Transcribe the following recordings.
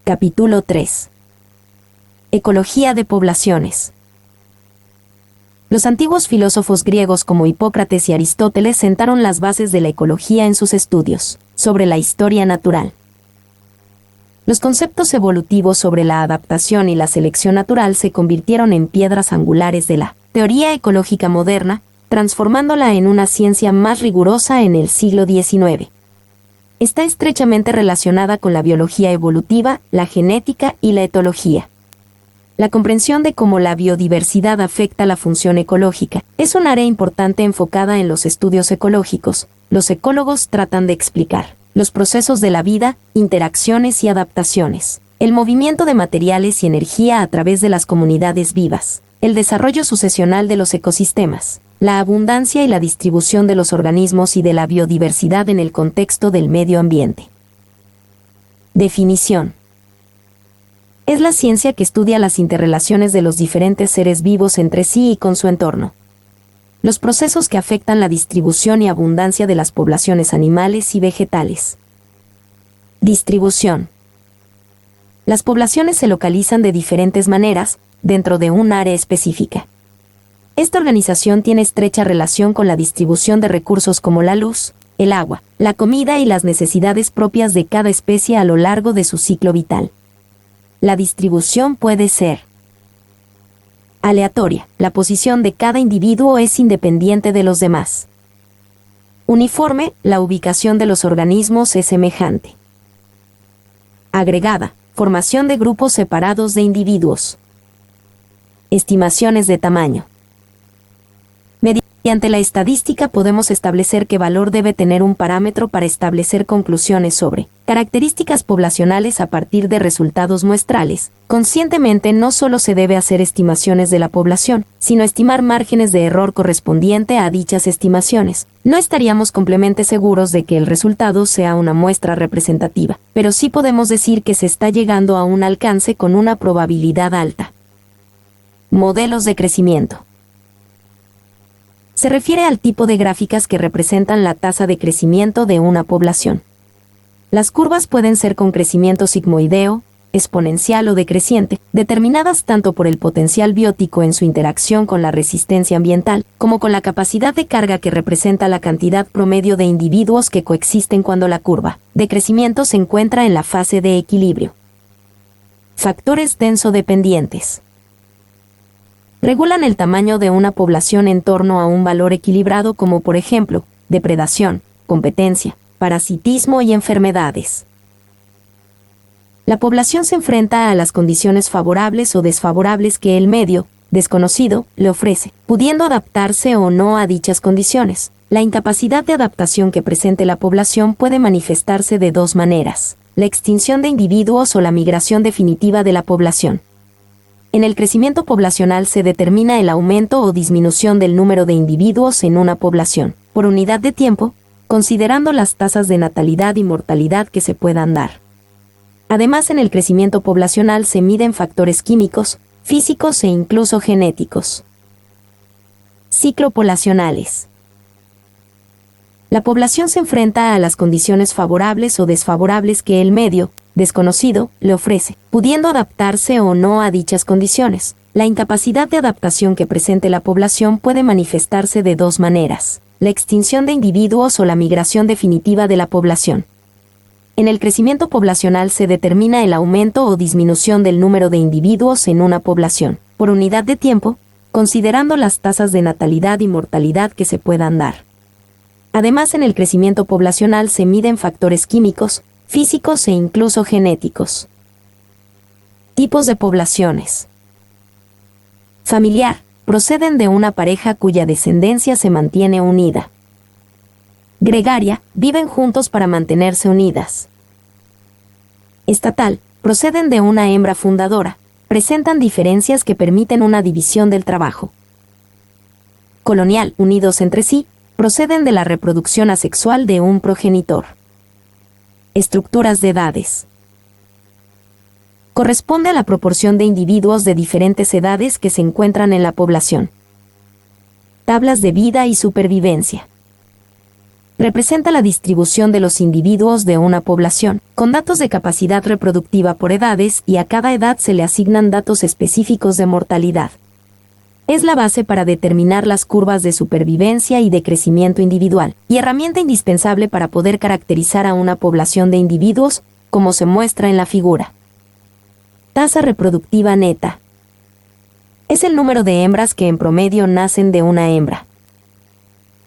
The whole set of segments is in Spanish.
Capítulo 3. Ecología de poblaciones. Los antiguos filósofos griegos como Hipócrates y Aristóteles sentaron las bases de la ecología en sus estudios sobre la historia natural. Los conceptos evolutivos sobre la adaptación y la selección natural se convirtieron en piedras angulares de la teoría ecológica moderna, transformándola en una ciencia más rigurosa en el siglo XIX. Está estrechamente relacionada con la biología evolutiva, la genética y la etología. La comprensión de cómo la biodiversidad afecta la función ecológica es un área importante enfocada en los estudios ecológicos. Los ecólogos tratan de explicar los procesos de la vida, interacciones y adaptaciones, el movimiento de materiales y energía a través de las comunidades vivas, el desarrollo sucesional de los ecosistemas, la abundancia y la distribución de los organismos y de la biodiversidad en el contexto del medio ambiente. Definición. Es la ciencia que estudia las interrelaciones de los diferentes seres vivos entre sí y con su entorno. Los procesos que afectan la distribución y abundancia de las poblaciones animales y vegetales. Distribución. Las poblaciones se localizan de diferentes maneras dentro de un área específica. Esta organización tiene estrecha relación con la distribución de recursos como la luz, el agua, la comida y las necesidades propias de cada especie a lo largo de su ciclo vital. La distribución puede ser aleatoria. La posición de cada individuo es independiente de los demás. Uniforme. La ubicación de los organismos es semejante. Agregada. Formación de grupos separados de individuos. Estimaciones de tamaño. Mediante la estadística podemos establecer qué valor debe tener un parámetro para establecer conclusiones sobre características poblacionales a partir de resultados muestrales. Conscientemente no solo se debe hacer estimaciones de la población, sino estimar márgenes de error correspondiente a dichas estimaciones. No estaríamos completamente seguros de que el resultado sea una muestra representativa, pero sí podemos decir que se está llegando a un alcance con una probabilidad alta. Modelos de crecimiento. Se refiere al tipo de gráficas que representan la tasa de crecimiento de una población. Las curvas pueden ser con crecimiento sigmoideo, exponencial o decreciente, determinadas tanto por el potencial biótico en su interacción con la resistencia ambiental, como con la capacidad de carga que representa la cantidad promedio de individuos que coexisten cuando la curva de crecimiento se encuentra en la fase de equilibrio. Factores denso-dependientes. Regulan el tamaño de una población en torno a un valor equilibrado como por ejemplo, depredación, competencia, parasitismo y enfermedades. La población se enfrenta a las condiciones favorables o desfavorables que el medio, desconocido, le ofrece, pudiendo adaptarse o no a dichas condiciones. La incapacidad de adaptación que presente la población puede manifestarse de dos maneras: la extinción de individuos o la migración definitiva de la población. En el crecimiento poblacional se determina el aumento o disminución del número de individuos en una población, por unidad de tiempo, considerando las tasas de natalidad y mortalidad que se puedan dar. Además, en el crecimiento poblacional se miden factores químicos, físicos e incluso genéticos. Ciclo poblacionales. La población se enfrenta a las condiciones favorables o desfavorables que el medio, desconocido, le ofrece, pudiendo adaptarse o no a dichas condiciones. La incapacidad de adaptación que presente la población puede manifestarse de dos maneras: la extinción de individuos o la migración definitiva de la población. En el crecimiento poblacional se determina el aumento o disminución del número de individuos en una población, por unidad de tiempo, considerando las tasas de natalidad y mortalidad que se puedan dar. Además, en el crecimiento poblacional se miden factores químicos, físicos e incluso genéticos. Tipos de poblaciones. Familiar. Proceden de una pareja cuya descendencia se mantiene unida. Gregaria. Viven juntos para mantenerse unidas. Estatal. Proceden de una hembra fundadora. Presentan diferencias que permiten una división del trabajo. Colonial. Unidos entre sí. Proceden de la reproducción asexual de un progenitor. Estructuras de edades. Corresponde a la proporción de individuos de diferentes edades que se encuentran en la población. Tablas de vida y supervivencia. representa la distribución de los individuos de una población, con datos de capacidad reproductiva por edades, y a cada edad se le asignan datos específicos de mortalidad. Es la base para determinar las curvas de supervivencia y de crecimiento individual, y herramienta indispensable para poder caracterizar a una población de individuos, como se muestra en la figura. Tasa reproductiva neta. Es el número de hembras que en promedio nacen de una hembra.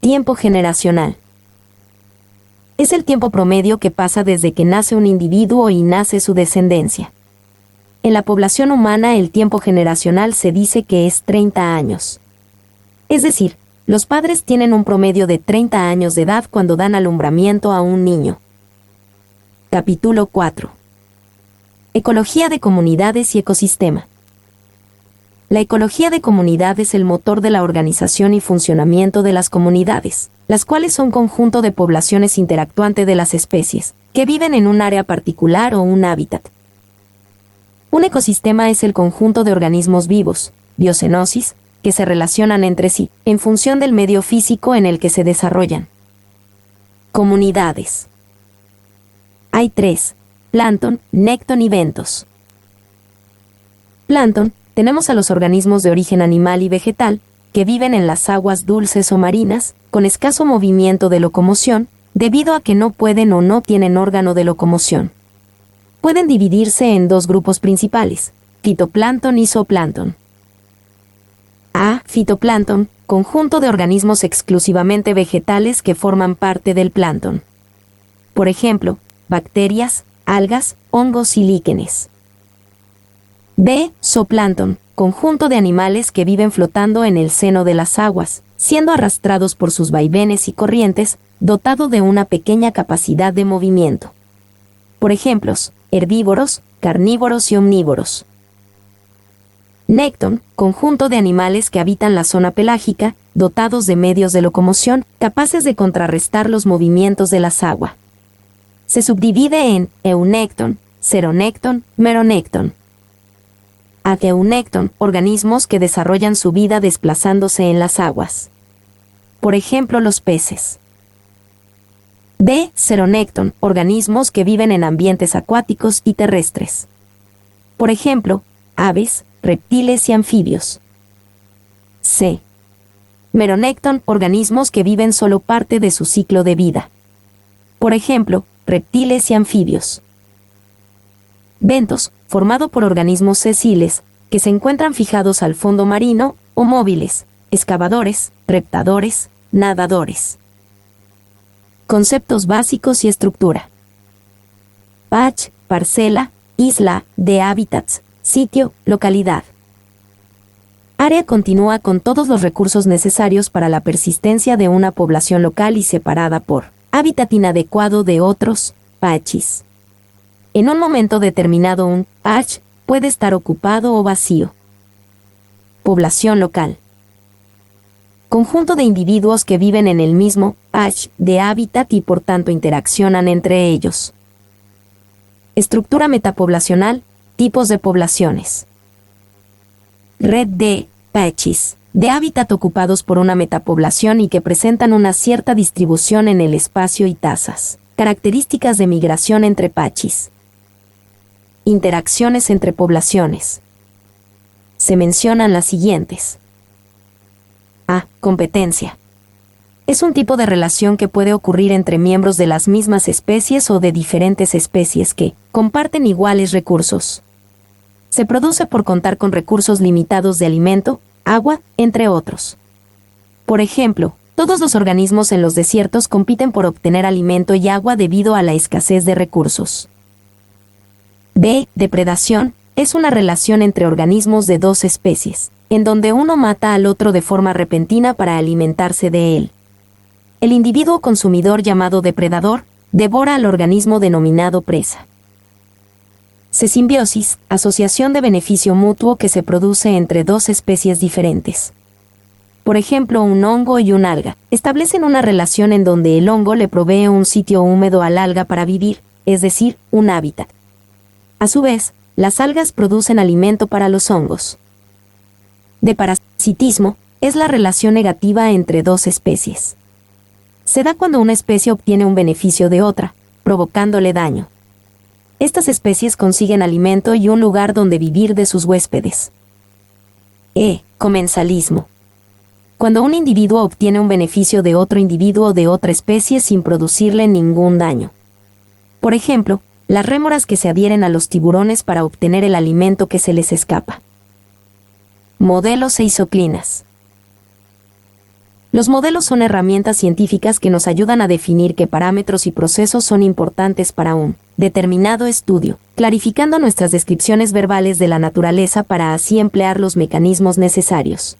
Tiempo generacional. Es el tiempo promedio que pasa desde que nace un individuo y nace su descendencia. En la población humana el tiempo generacional se dice que es 30 años. Es decir, los padres tienen un promedio de 30 años de edad cuando dan alumbramiento a un niño. Capítulo 4. Ecología de comunidades y ecosistema. La ecología de comunidad es el motor de la organización y funcionamiento de las comunidades, las cuales son conjunto de poblaciones interactuantes de las especies, que viven en un área particular o un hábitat. Un ecosistema es el conjunto de organismos vivos, biocenosis, que se relacionan entre sí, en función del medio físico en el que se desarrollan. Comunidades. Hay 3: plancton, nécton y bentos. Plancton, tenemos a los organismos de origen animal y vegetal, que viven en las aguas dulces o marinas, con escaso movimiento de locomoción, debido a que no pueden o no tienen órgano de locomoción. Pueden dividirse en 2 grupos principales: fitoplancton y zooplancton. A. Fitoplancton, conjunto de organismos exclusivamente vegetales que forman parte del plancton. Por ejemplo, bacterias, algas, hongos y líquenes. B. Zooplancton, conjunto de animales que viven flotando en el seno de las aguas, siendo arrastrados por sus vaivenes y corrientes, dotado de una pequeña capacidad de movimiento. Por ejemplos, herbívoros, carnívoros y omnívoros. Nécton, conjunto de animales que habitan la zona pelágica, dotados de medios de locomoción, capaces de contrarrestar los movimientos de las aguas. Se subdivide en eunécton, ceronécton, meronécton. Eunécton, organismos que desarrollan su vida desplazándose en las aguas. Por ejemplo, los peces. B. Ceronécton, organismos que viven en ambientes acuáticos y terrestres. Por ejemplo, aves, reptiles y anfibios. C. Meronécton, organismos que viven solo parte de su ciclo de vida. Por ejemplo, reptiles y anfibios. Bentos, formado por organismos sesiles, que se encuentran fijados al fondo marino, o móviles, excavadores, reptadores, nadadores. Conceptos básicos y estructura. Patch, parcela, isla, de hábitats, sitio, localidad. Área continúa con todos los recursos necesarios para la persistencia de una población local y separada por hábitat inadecuado de otros, patches. En un momento determinado un patch puede estar ocupado o vacío. Población local. Conjunto de individuos que viven en el mismo patch de hábitat y por tanto interaccionan entre ellos. Estructura metapoblacional, tipos de poblaciones. Red de patches de hábitat ocupados por una metapoblación y que presentan una cierta distribución en el espacio y tasas. Características de migración entre patches. Interacciones entre poblaciones. Se mencionan las siguientes. A. Competencia. Es un tipo de relación que puede ocurrir entre miembros de las mismas especies o de diferentes especies que comparten iguales recursos. Se produce por contar con recursos limitados de alimento, agua, entre otros. Por ejemplo, todos los organismos en los desiertos compiten por obtener alimento y agua debido a la escasez de recursos. B. Depredación. Es una relación entre organismos de 2 especies, en donde uno mata al otro de forma repentina para alimentarse de él. El individuo consumidor llamado depredador devora al organismo denominado presa. C. Simbiosis, asociación de beneficio mutuo que se produce entre 2 especies diferentes. Por ejemplo, un hongo y una alga establecen una relación en donde el hongo le provee un sitio húmedo al alga para vivir, es decir, un hábitat. A su vez, las algas producen alimento para los hongos. De parasitismo, es la relación negativa entre 2 especies. se da cuando una especie obtiene un beneficio de otra, provocándole daño. Estas especies consiguen alimento y un lugar donde vivir de sus huéspedes. Comensalismo. Cuando un individuo obtiene un beneficio de otro individuo de otra especie sin producirle ningún daño. Por ejemplo, las rémoras que se adhieren a los tiburones para obtener el alimento que se les escapa. Modelos e isoclinas. Los modelos son herramientas científicas que nos ayudan a definir qué parámetros y procesos son importantes para un determinado estudio, clarificando nuestras descripciones verbales de la naturaleza para así emplear los mecanismos necesarios.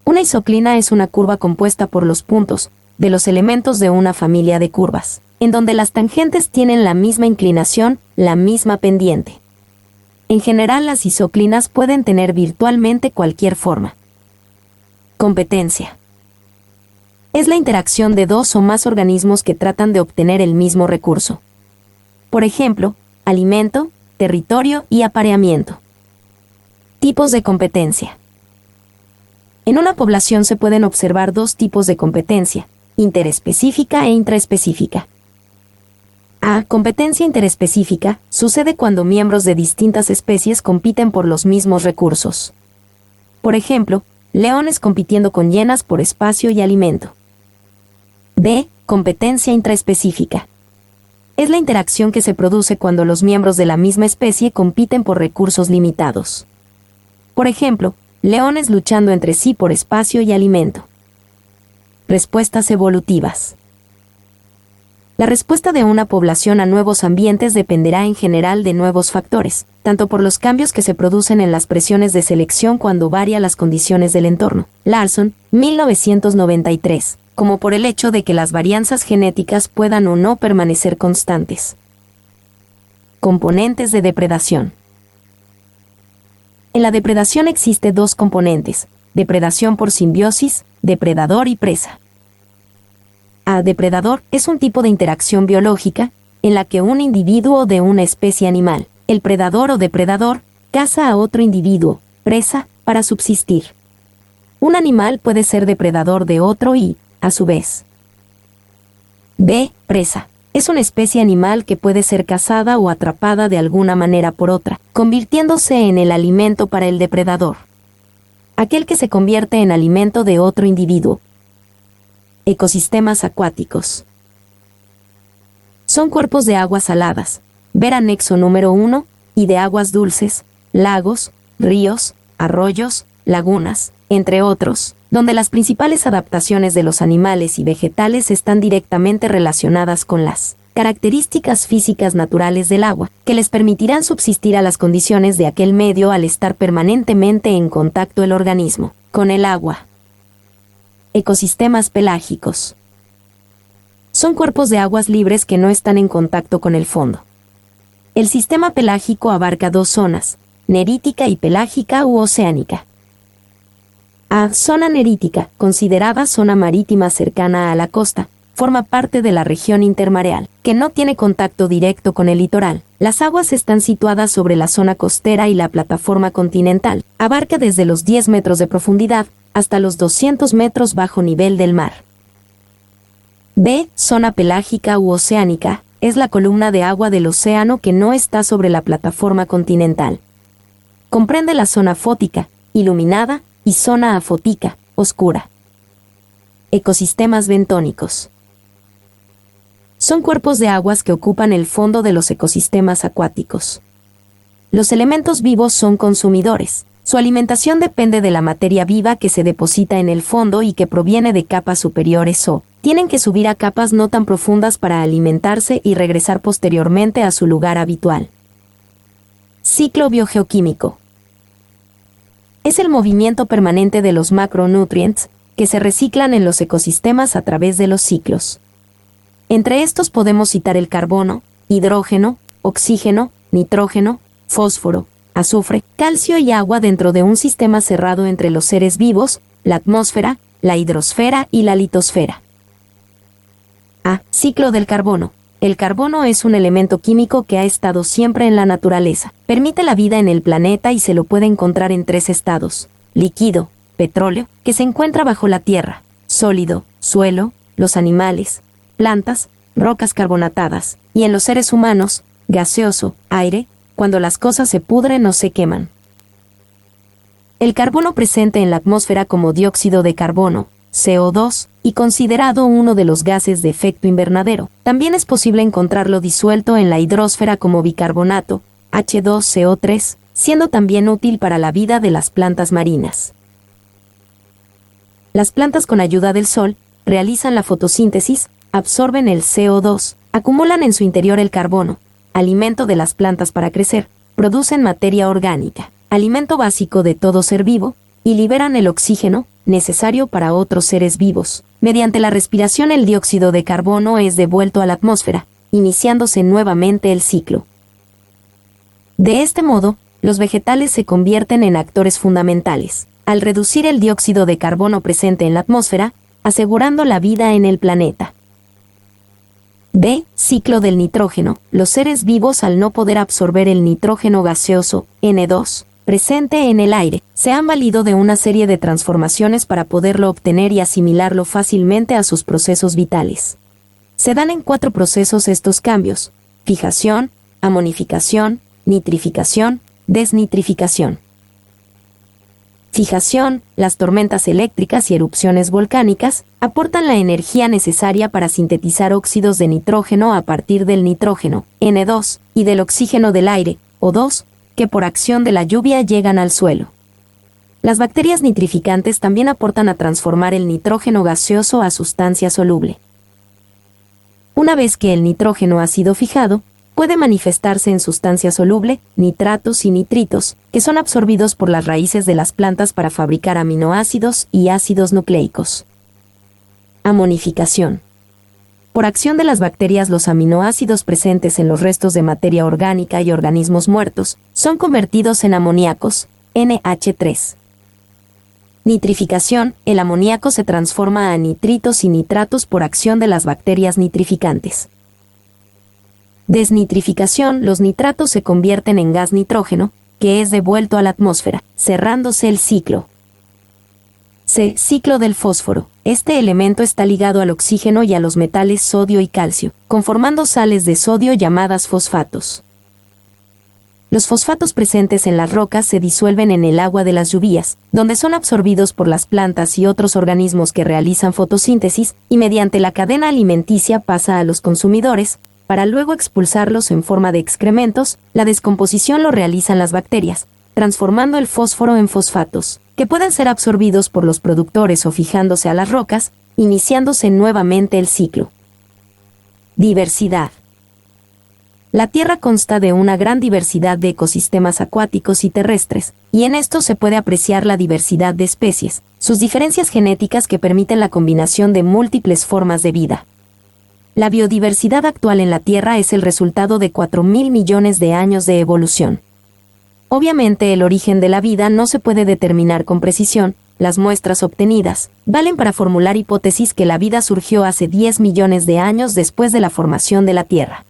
Una isoclina es una curva compuesta por los puntos de los elementos de una familia de curvas, en donde las tangentes tienen la misma inclinación, la misma pendiente. En general, las isoclinas pueden tener virtualmente cualquier forma. Competencia. Es la interacción de dos o más organismos que tratan de obtener el mismo recurso. Por ejemplo, alimento, territorio y apareamiento. Tipos de competencia. En una población se pueden observar dos tipos de competencia, interespecífica e intraespecífica. Competencia interespecífica sucede cuando miembros de distintas especies compiten por los mismos recursos. Por ejemplo, leones compitiendo con hienas por espacio y alimento. Competencia intraespecífica. Es la interacción que se produce cuando los miembros de la misma especie compiten por recursos limitados. Por ejemplo, leones luchando entre sí por espacio y alimento. Respuestas evolutivas. La respuesta de una población a nuevos ambientes dependerá en general de nuevos factores, tanto por los cambios que se producen en las presiones de selección cuando varían las condiciones del entorno. Larson, 1993, como por el hecho de que las varianzas genéticas puedan o no permanecer constantes. Componentes de depredación. En la depredación existe dos componentes: depredación por simbiosis, depredador y presa. Depredador es un tipo de interacción biológica en la que un individuo de una especie animal, el predador o depredador, caza a otro individuo, presa, para subsistir. Un animal puede ser depredador de otro y, a su vez. Presa. Es una especie animal que puede ser cazada o atrapada de alguna manera por otra, convirtiéndose en el alimento para el depredador. Aquel que se convierte en alimento de otro individuo. Ecosistemas acuáticos. Son cuerpos de aguas saladas, ver anexo número 1, y de aguas dulces, lagos, ríos, arroyos, lagunas, entre otros, donde las principales adaptaciones de los animales y vegetales están directamente relacionadas con las características físicas naturales del agua, que les permitirán subsistir a las condiciones de aquel medio al estar permanentemente en contacto el organismo con el agua. Ecosistemas pelágicos. Son cuerpos de aguas libres que no están en contacto con el fondo. El sistema pelágico abarca dos zonas, nerítica y pelágica u oceánica. Zona nerítica, considerada zona marítima cercana a la costa, forma parte de la región intermareal, que no tiene contacto directo con el litoral. Las aguas están situadas sobre la zona costera y la plataforma continental. Abarca desde los 10 metros de profundidad hasta los 200 metros bajo nivel del mar. Zona pelágica u oceánica, es la columna de agua del océano que no está sobre la plataforma continental. Comprende la zona fótica, iluminada, y zona afótica, oscura. Ecosistemas bentónicos. Son cuerpos de aguas que ocupan el fondo de los ecosistemas acuáticos. Los elementos vivos son consumidores. Su alimentación depende de la materia viva que se deposita en el fondo y que proviene de capas superiores o tienen que subir a capas no tan profundas para alimentarse y regresar posteriormente a su lugar habitual. Ciclo biogeoquímico. Es el movimiento permanente de los macronutrientes que se reciclan en los ecosistemas a través de los ciclos. Entre estos podemos citar el carbono, hidrógeno, oxígeno, nitrógeno, fósforo, azufre, calcio y agua dentro de un sistema cerrado entre los seres vivos, la atmósfera, la hidrosfera y la litosfera. Ciclo del carbono. El carbono es un elemento químico que ha estado siempre en la naturaleza. Permite la vida en el planeta y se lo puede encontrar en 3 estados: líquido, petróleo, que se encuentra bajo la tierra, sólido, suelo, los animales, plantas, rocas carbonatadas, y en los seres humanos, gaseoso, aire, cuando las cosas se pudren o se queman. El carbono presente en la atmósfera como dióxido de carbono, CO2, y considerado uno de los gases de efecto invernadero, también es posible encontrarlo disuelto en la hidrosfera como bicarbonato, H2CO3, siendo también útil para la vida de las plantas marinas. Las plantas con ayuda del sol realizan la fotosíntesis, absorben el CO2, acumulan en su interior el carbono, alimento de las plantas para crecer, producen materia orgánica, alimento básico de todo ser vivo, y liberan el oxígeno, necesario para otros seres vivos. Mediante la respiración el dióxido de carbono es devuelto a la atmósfera, iniciándose nuevamente el ciclo. De este modo, los vegetales se convierten en actores fundamentales, al reducir el dióxido de carbono presente en la atmósfera, asegurando la vida en el planeta. B. Ciclo del nitrógeno. Los seres vivos, al no poder absorber el nitrógeno gaseoso, N2, presente en el aire, se han valido de una serie de transformaciones para poderlo obtener y asimilarlo fácilmente a sus procesos vitales. Se dan en 4 procesos estos cambios: fijación, amonificación, nitrificación, desnitrificación. Fijación. Las tormentas eléctricas y erupciones volcánicas aportan la energía necesaria para sintetizar óxidos de nitrógeno a partir del nitrógeno, N2, y del oxígeno del aire, O2, que por acción de la lluvia llegan al suelo. Las bacterias nitrificantes también aportan a transformar el nitrógeno gaseoso a sustancia soluble. Una vez que el nitrógeno ha sido fijado, puede manifestarse en sustancia soluble, nitratos y nitritos, que son absorbidos por las raíces de las plantas para fabricar aminoácidos y ácidos nucleicos. Amonificación. Por acción de las bacterias, los aminoácidos presentes en los restos de materia orgánica y organismos muertos son convertidos en amoníacos, NH3. Nitrificación. El amoníaco se transforma a nitritos y nitratos por acción de las bacterias nitrificantes. Desnitrificación. Los nitratos se convierten en gas nitrógeno, que es devuelto a la atmósfera, cerrándose el ciclo. C. Ciclo del fósforo. Este elemento está ligado al oxígeno y a los metales sodio y calcio, conformando sales de sodio llamadas fosfatos. Los fosfatos presentes en las rocas se disuelven en el agua de las lluvias, donde son absorbidos por las plantas y otros organismos que realizan fotosíntesis, y mediante la cadena alimenticia pasa a los consumidores, para luego expulsarlos en forma de excrementos. La descomposición lo realizan las bacterias, transformando el fósforo en fosfatos, que pueden ser absorbidos por los productores o fijándose a las rocas, iniciándose nuevamente el ciclo. Diversidad. La Tierra consta de una gran diversidad de ecosistemas acuáticos y terrestres, y en esto se puede apreciar la diversidad de especies, sus diferencias genéticas que permiten la combinación de múltiples formas de vida. La biodiversidad actual en la Tierra es el resultado de 4.000 millones de años de evolución. Obviamente el origen de la vida no se puede determinar con precisión. Las muestras obtenidas valen para formular hipótesis que la vida surgió hace 10 millones de años después de la formación de la Tierra.